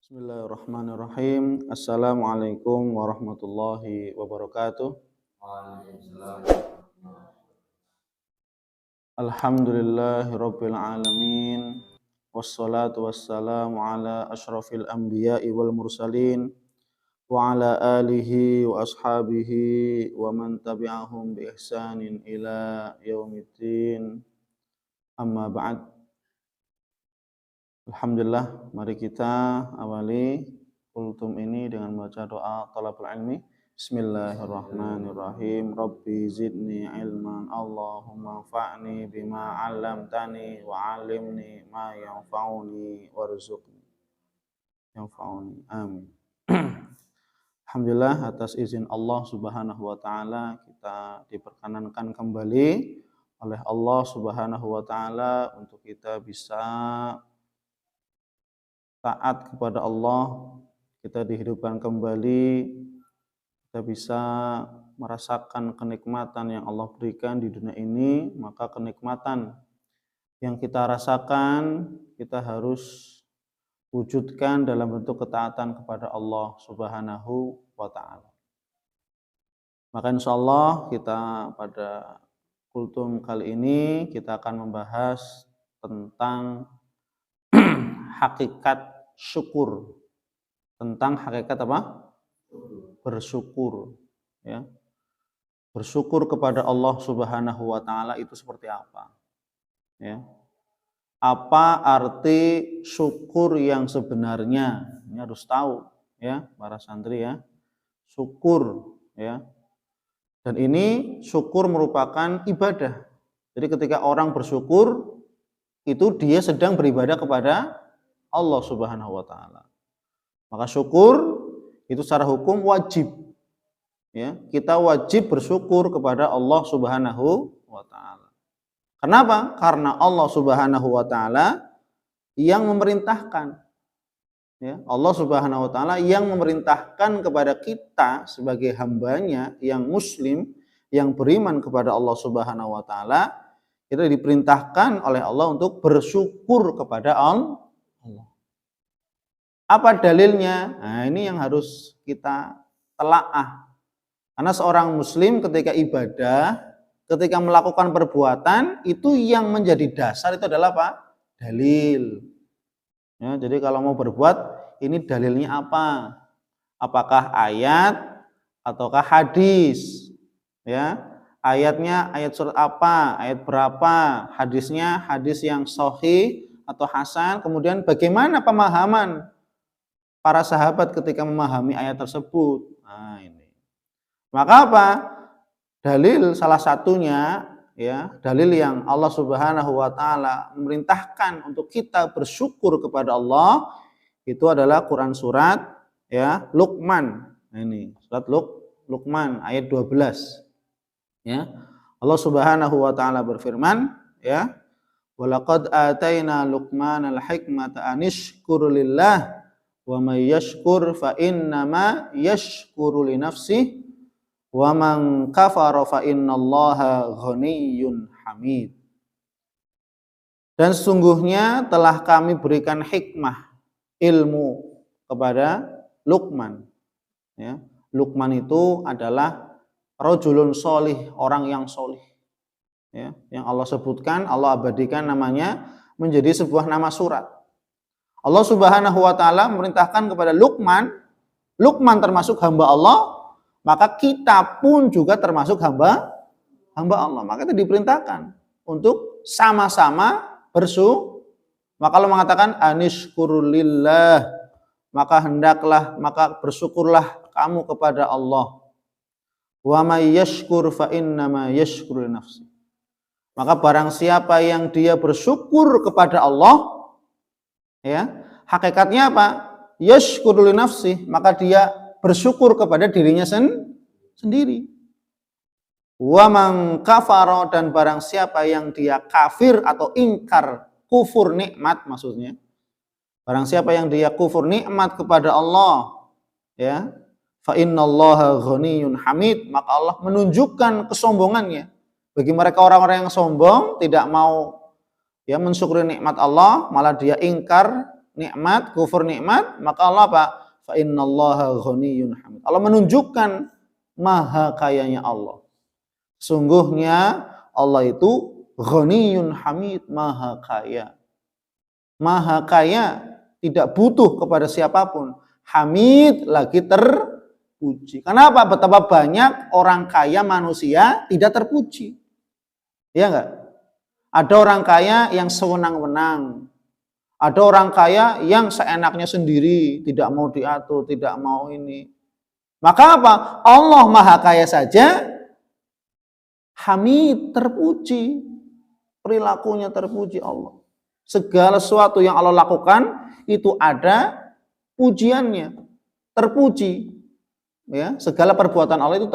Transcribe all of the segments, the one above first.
Bismillahirrahmanirrahim. Assalamualaikum warahmatullahi wabarakatuh. Alhamdulillahirabbil alamin. Wassalatu wassalamu ala asyrafil anbiya'i wal mursalin wa ala alihi wa ashabihi wa man tabi'ahum bi ihsanin ila yaumiddin. Amma ba'd. Alhamdulillah, mari kita awali kultum ini dengan baca doa talabul ilmi. Bismillahirrahmanirrahim. Rabbi zidni ilman, Allahumma fa'ni bima 'allamtani wa 'allimni ma yanfa'uni warzuqni yanfa'uni. Amin. Alhamdulillah, atas izin Allah Subhanahu wa taala kita diperkenankan kembali oleh Allah Subhanahu wa taala untuk kita bisa taat kepada Allah, kita dihidupkan kembali, kita bisa merasakan kenikmatan yang Allah berikan di dunia ini. Maka kenikmatan yang kita rasakan, kita harus wujudkan dalam bentuk ketaatan kepada Allah Subhanahu wa ta'ala. Maka insya Allah kita pada kultum kali ini kita akan membahas tentang hakikat syukur, tentang hakikat apa? Bersyukur, ya. Bersyukur kepada Allah Subhanahu wa taala itu seperti apa? Ya. Apa arti syukur yang sebenarnya? Ini harus tahu, ya, para santri, ya. Syukur, ya. Dan ini syukur merupakan ibadah. Jadi ketika orang bersyukur itu dia sedang beribadah kepada Allah Subhanahu wa taala. Maka syukur itu secara hukum wajib. Ya, kita wajib bersyukur kepada Allah Subhanahu wa taala. Kenapa? Karena Allah Subhanahu wa taala yang memerintahkan. Ya, Allah Subhanahu wa taala yang memerintahkan kepada kita sebagai hambanya yang muslim, yang beriman kepada Allah Subhanahu wa taala, kita diperintahkan oleh Allah untuk bersyukur kepada Allah. Apa dalilnya? Nah, ini yang harus kita telaah. Karena seorang muslim ketika ibadah, ketika melakukan perbuatan, itu yang menjadi dasar itu adalah apa? Dalil. Ya, jadi kalau mau berbuat, ini dalilnya apa? Apakah ayat ataukah hadis? Ya, ayatnya ayat surat apa? Ayat berapa? Hadisnya hadis yang sahih atau hasan? Kemudian bagaimana pemahaman para sahabat ketika memahami ayat tersebut? Nah, ini. Maka apa? Dalil salah satunya, ya, dalil yang Allah Subhanahu wa taala memerintahkan untuk kita bersyukur kepada Allah itu adalah Quran surat, ya, Luqman. Nah, ini surat Luqman ayat 12. Ya. Allah Subhanahu wa taala berfirman, ya, walaqad ataina Luqmanal hikmata anishkur lillah wa may yashkur fa innama yashkuru li nafsihi wa man kafara fa innallaha ghaniyyun hamid. Dan sesungguhnya telah kami berikan hikmah, ilmu kepada Luqman. Ya, Luqman itu adalah rajulun sholih, orang yang sholih. Ya, yang Allah sebutkan, Allah abadikan namanya menjadi sebuah nama surat. Allah Subhanahu wa taala memerintahkan kepada Luqman termasuk hamba Allah, maka kita pun juga termasuk hamba Allah. Maka itu diperintahkan untuk sama-sama bersyukur. Maka Allah mengatakan anishkurulillah, maka bersyukurlah kamu kepada Allah. Wa may yashkur fa innama yashkuru li nafsi. Maka barang siapa yang dia bersyukur kepada Allah, ya, hakikatnya apa? Yashkuru li nafsi, maka dia bersyukur kepada dirinya sendiri. Wa man kafara, dan barang siapa yang dia kafir atau ingkar, kufur nikmat maksudnya. Barang siapa yang dia kufur nikmat kepada Allah, ya, fa innallaha ghaniyyun hamid, maka Allah menunjukkan kesombongannya. Bagi mereka orang-orang yang sombong, tidak mau ya mensyukuri nikmat Allah, malah dia ingkar nikmat, kufur nikmat, maka Allah apa? Fa innallaha ghaniyyun hamid. Allah menunjukkan maha kayanya Allah. Sungguhnya Allah itu ghaniyyun hamid, maha kaya. Maha kaya, tidak butuh kepada siapapun. Hamid, lagi terpuji. Kenapa? Betapa banyak orang kaya manusia tidak terpuji. Iya enggak? Ada orang kaya yang sewenang-wenang. Ada orang kaya yang seenaknya sendiri, tidak mau diatur, tidak mau ini. Maka apa? Allah maha kaya saja, hamid, terpuji. Perilakunya terpuji Allah. Segala sesuatu yang Allah lakukan, itu ada pujiannya. Terpuji. Ya, segala perbuatan Allah itu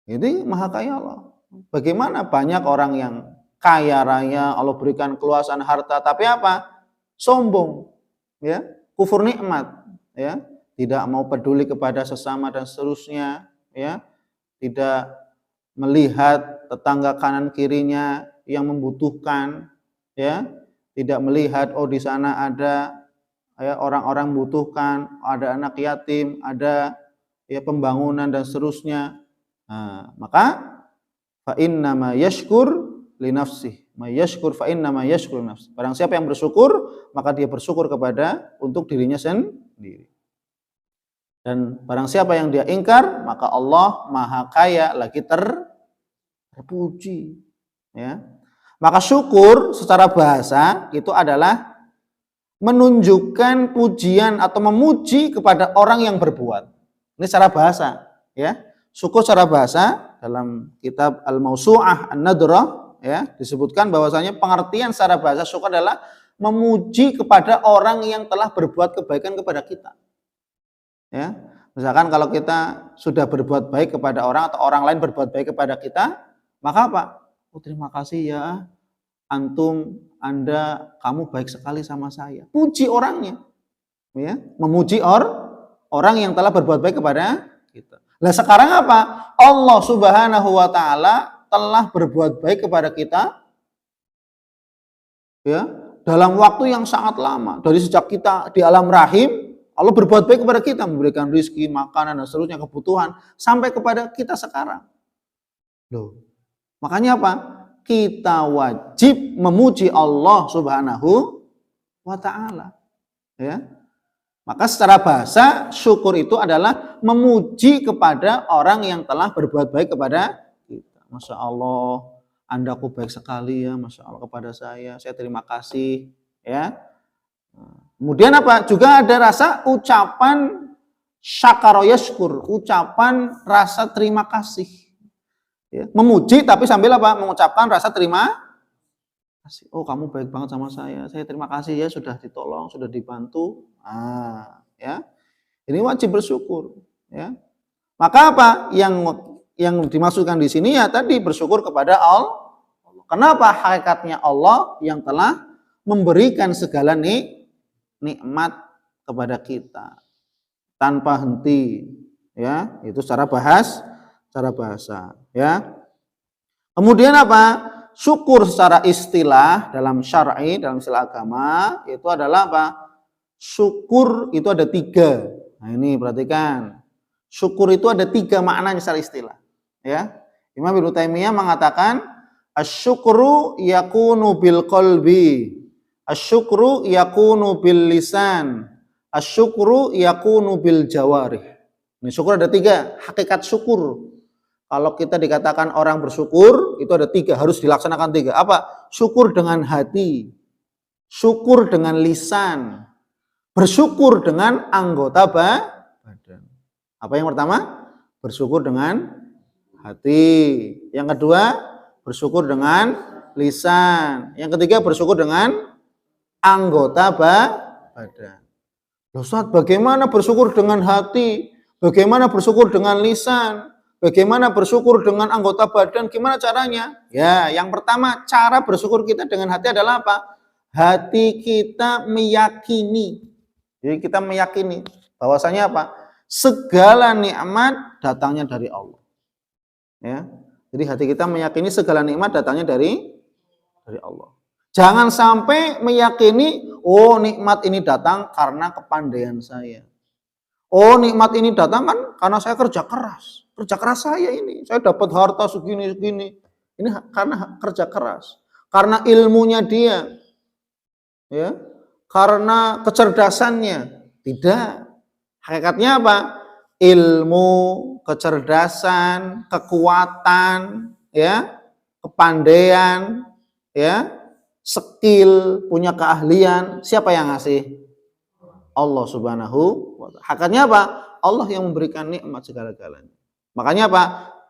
Jadi maha kaya Allah. Bagaimana banyak orang yang kaya raya, Allah berikan keluasan harta, tapi apa? Sombong, ya, kufur nikmat, ya, tidak mau peduli kepada sesama dan seterusnya, ya, tidak melihat tetangga kanan kirinya yang membutuhkan, ya, tidak melihat di sana ada ya orang-orang membutuhkan, ada anak yatim, ada ya pembangunan dan seterusnya. Nah, maka fa inna ma yashkur li nafsih, ma yashkur fa inna ma yashkur li nafsih. Barang siapa yang bersyukur, maka dia bersyukur untuk dirinya sendiri. Dan barang siapa yang dia ingkar, maka Allah maha kaya lagi terpuji. Ya. Maka syukur secara bahasa itu adalah menunjukkan pujian atau memuji kepada orang yang berbuat. Ini secara bahasa, ya. Syukur secara bahasa dalam kitab Al-Mausu'ah An-Nadrah, ya, disebutkan bahwasanya pengertian secara bahasa syukur adalah memuji kepada orang yang telah berbuat kebaikan kepada kita. Ya, misalkan kalau kita sudah berbuat baik kepada orang atau orang lain berbuat baik kepada kita, maka apa? Terima kasih ya, antum, Anda, kamu baik sekali sama saya. Puji orangnya, ya, memuji orang yang telah berbuat baik kepada kita. Nah sekarang apa? Allah Subhanahu wa Ta'ala telah berbuat baik kepada kita, ya, dalam waktu yang sangat lama. Dari sejak kita di alam rahim, Allah berbuat baik kepada kita, memberikan rezeki, makanan dan seterusnya, kebutuhan sampai kepada kita sekarang. Loh, makanya apa? Kita wajib memuji Allah Subhanahu wa Ta'ala. Ya. Maka secara bahasa syukur itu adalah memuji kepada orang yang telah berbuat baik kepada kita. Masya Allah, Anda kok baik sekali ya, Masya Allah kepada saya terima kasih. Ya. Kemudian apa? Juga ada rasa ucapan syakara yashkur, ucapan rasa terima kasih. Ya. Memuji tapi sambil apa? Mengucapkan rasa terima kasih. Oh, kamu baik banget sama saya terima kasih ya sudah ditolong, sudah dibantu. Ya. Ini wajib bersyukur, ya. Maka apa? Yang dimaksudkan di sini ya tadi bersyukur kepada Allah. Kenapa? Hakikatnya Allah yang telah memberikan segala nikmat kepada kita tanpa henti, ya. Itu secara bahasa, ya. Kemudian apa? Syukur secara istilah dalam syar'i, dalam istilah agama itu adalah apa? Syukur itu ada 3. Nah ini perhatikan. Syukur itu ada 3 maknanya secara istilah. Ya, Imam Ibnu Taimiyah mengatakan asyukru yakunu bil qalbi, asyukru yakunu bil lisan, asyukru yakunu bil jawarih. Ini syukur ada 3. Hakikat syukur. Kalau kita dikatakan orang bersyukur, itu ada 3, harus dilaksanakan 3. Apa? Syukur dengan hati, syukur dengan lisan, bersyukur dengan anggota badan. Apa yang pertama? Bersyukur dengan hati. Yang kedua, bersyukur dengan lisan. Yang ketiga, bersyukur dengan anggota badan. Loh Ustaz, bagaimana bersyukur dengan hati? Bagaimana bersyukur dengan lisan? Bagaimana bersyukur dengan anggota badan? Gimana caranya? Ya, yang pertama, cara bersyukur kita dengan hati adalah apa? Hati kita meyakini. Jadi kita meyakini bahwasanya apa? Segala nikmat datangnya dari Allah. Ya. Jadi hati kita meyakini segala nikmat datangnya dari Allah. Jangan sampai meyakini oh nikmat ini datang karena kepandaian saya. Oh nikmat ini datang kan karena saya kerja keras. Kerja keras saya ini, saya dapat harta segini. Ini karena kerja keras. Karena ilmunya dia. Ya. Karena kecerdasannya. Tidak. Hakikatnya apa? Ilmu, kecerdasan, kekuatan, ya, kepandaian, ya, skill, punya keahlian, siapa yang ngasih? Allah Subhanahu wa ta'ala. Hakikatnya apa? Allah yang memberikan nikmat segala-galanya. Makanya apa?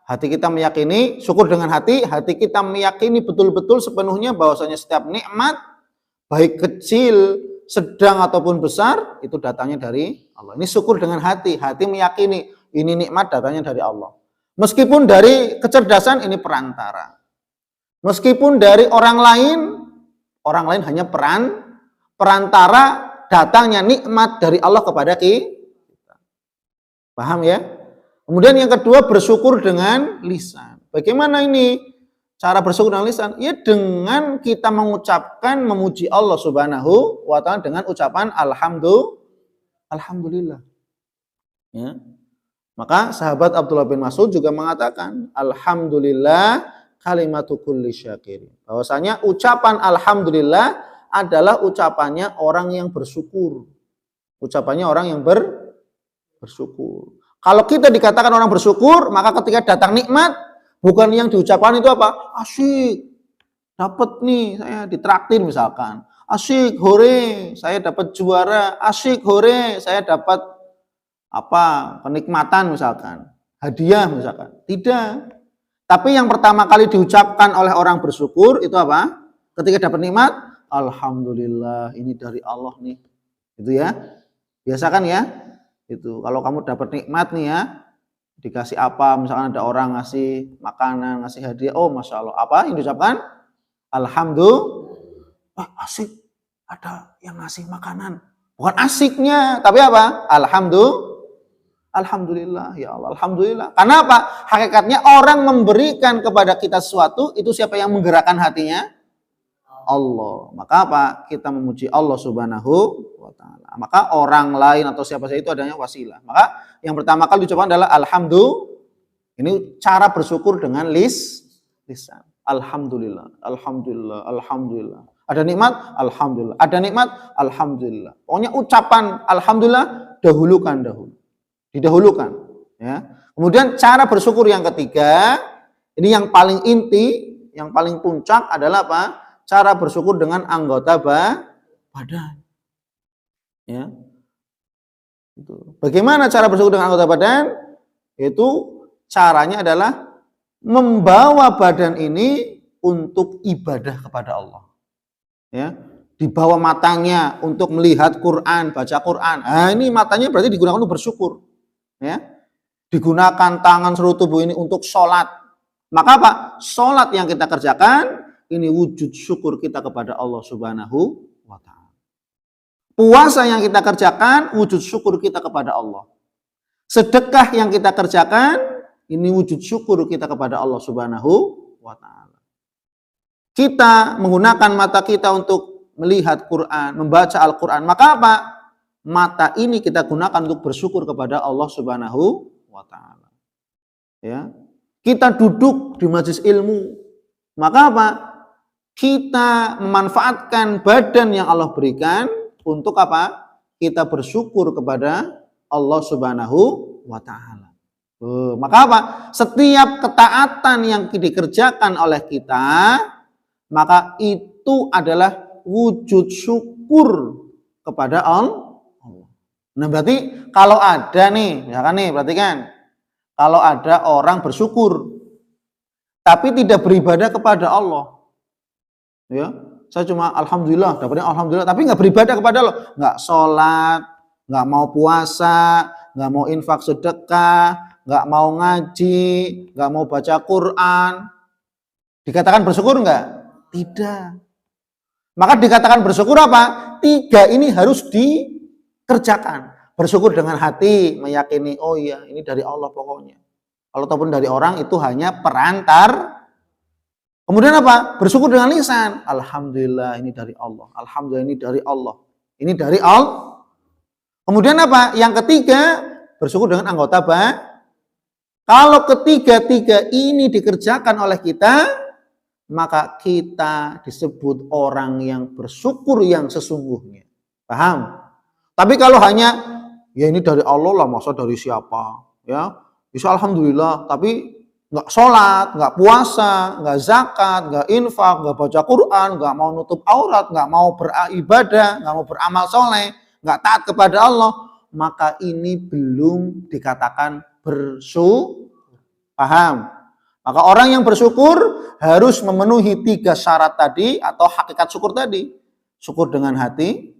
Hati kita meyakini, syukur dengan hati kita meyakini betul-betul sepenuhnya bahwasanya setiap nikmat, baik kecil, sedang ataupun besar, itu datangnya dari Allah. Ini syukur dengan hati meyakini ini nikmat datangnya dari Allah. Meskipun dari kecerdasan ini perantara. Meskipun dari orang lain hanya perantara datangnya nikmat dari Allah kepada kita. Paham ya? Kemudian yang kedua, bersyukur dengan lisan. Bagaimana ini cara bersyukur dengan lisan? Ya dengan kita mengucapkan memuji Allah Subhanahu wa ta'ala dengan ucapan alhamdulillah. Ya. Maka sahabat Abdullah bin Mas'ud juga mengatakan alhamdulillah kalimatu kulli syakirin. Bahwasanya ucapan alhamdulillah adalah ucapannya orang yang bersyukur. Ucapannya orang yang bersyukur. Kalau kita dikatakan orang bersyukur, maka ketika datang nikmat, bukan yang diucapkan itu apa? Asyik, dapat nih, saya ditraktir misalkan. Asyik, hore, saya dapat juara. Asyik, hore, saya dapat kenikmatan misalkan. Hadiah misalkan. Tidak. Tapi yang pertama kali diucapkan oleh orang bersyukur itu apa? Ketika dapat nikmat, alhamdulillah, ini dari Allah nih. Itu ya. Biasa kan ya? Itu. Kalau kamu dapat nikmat nih ya, dikasih apa, misalkan ada orang ngasih makanan, ngasih hadiah, oh Masya Allah, apa yang diucapkan? Alhamdulillah, asik, ada yang ngasih makanan. Bukan asiknya, tapi apa? Alhamdulillah, ya Allah, alhamdulillah. Karena apa? Hakikatnya orang memberikan kepada kita sesuatu, itu siapa yang menggerakkan hatinya? Allah. Maka apa? Kita memuji Allah Subhanahu wa ta'ala. Maka orang lain atau siapa saja itu adanya wasilah. Maka yang pertama kali diucapkan adalah alhamdulillah. Ini cara bersyukur dengan lisan. Alhamdulillah, alhamdulillah, alhamdulillah. Ada nikmat, alhamdulillah. Ada nikmat, alhamdulillah. Pokoknya ucapan alhamdulillah didahulukan, ya. Kemudian cara bersyukur yang ketiga, ini yang paling inti, yang paling puncak adalah apa? Cara bersyukur dengan anggota badan. Ya. Itu. Bagaimana cara bersyukur dengan anggota badan? Itu caranya adalah membawa badan ini untuk ibadah kepada Allah. Ya. Dibawa matanya untuk melihat Quran, baca Quran. Nah, ini matanya berarti digunakan untuk bersyukur. Ya. Digunakan tangan seluruh tubuh ini untuk sholat. Maka apa? Sholat yang kita kerjakan ini wujud syukur kita kepada Allah Subhanahu wa ta'ala. Puasa yang kita kerjakan, wujud syukur kita kepada Allah. Sedekah yang kita kerjakan, ini wujud syukur kita kepada Allah Subhanahu wa ta'ala. Kita menggunakan mata kita untuk melihat Quran, membaca Al-Quran. Maka apa? Mata ini kita gunakan untuk bersyukur kepada Allah Subhanahu wa ta'ala. Ya. Kita duduk di majelis ilmu. Maka apa? Kita memanfaatkan badan yang Allah berikan untuk apa? Kita bersyukur kepada Allah Subhanahu wa ta'ala. Maka apa? Setiap ketaatan yang dikerjakan oleh kita, maka itu adalah wujud syukur kepada Allah. Nah berarti kalau ada nih, misalkan nih, perhatikan. Kalau ada orang bersyukur, tapi tidak beribadah kepada Allah. Ya, saya cuma alhamdulillah, dapatnya alhamdulillah, tapi nggak beribadah kepada Allah, nggak sholat, nggak mau puasa, nggak mau infak sedekah, nggak mau ngaji, nggak mau baca Quran, dikatakan bersyukur nggak? Tidak. Maka dikatakan bersyukur apa? Tiga ini harus dikerjakan. Bersyukur dengan hati, meyakini, oh iya ini dari Allah pokoknya. Kalau ataupun dari orang itu hanya Kemudian apa? Bersyukur dengan lisan. Alhamdulillah ini dari Allah. Alhamdulillah ini dari Allah. Ini dari Allah. Kemudian apa? Yang ketiga, bersyukur dengan anggota badan. Kalau ketiga-tiga ini dikerjakan oleh kita, maka kita disebut orang yang bersyukur yang sesungguhnya. Paham? Tapi kalau hanya, ya ini dari Allah lah, masa dari siapa? Ya, bisa alhamdulillah, tapi nggak sholat, nggak puasa, nggak zakat, nggak infak, nggak baca Quran, nggak mau nutup aurat, nggak mau beribadah, nggak mau beramal soleh, nggak taat kepada Allah, maka ini belum dikatakan bersyukur. Paham? Maka orang yang bersyukur harus memenuhi 3 syarat tadi atau hakikat syukur tadi. Syukur dengan hati,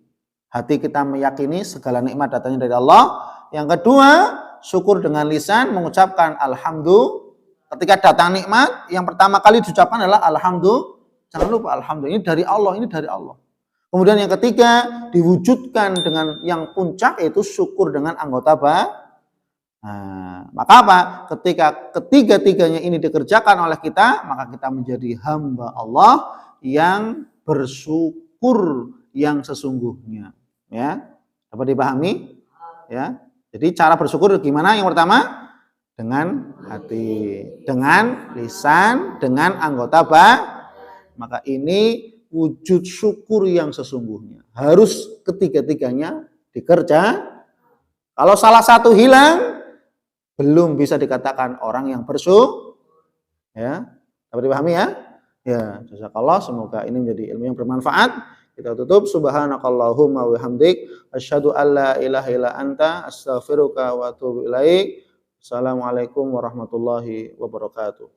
hati kita meyakini segala nikmat datangnya dari Allah. Yang kedua, syukur dengan lisan, mengucapkan alhamdulillah. Ketika datang nikmat, yang pertama kali diucapkan adalah alhamdulillah. Jangan lupa alhamdulillah, ini dari Allah, ini dari Allah. Kemudian yang ketiga, diwujudkan dengan yang puncak, yaitu syukur dengan anggota badan. Nah, maka apa? Ketika ketiga-tiganya ini dikerjakan oleh kita, maka kita menjadi hamba Allah yang bersyukur yang sesungguhnya. Ya, dapat dipahami? Ya, jadi cara bersyukur gimana? Yang pertama, dengan hati, dengan lisan, dengan anggota badan. Maka ini wujud syukur yang sesungguhnya. Harus ketiga-tiganya dikerja. Kalau salah satu hilang, belum bisa dikatakan orang yang bersyukur. Ya, dapat dipahami ya? Ya, jazakallah, semoga ini menjadi ilmu yang bermanfaat. Kita tutup, subhanakallahumma wa bihamdik, asyhadu an la ilaha illa anta, astaghfiruka wa atubu ilaik. Assalamualaikum warahmatullahi wabarakatuh.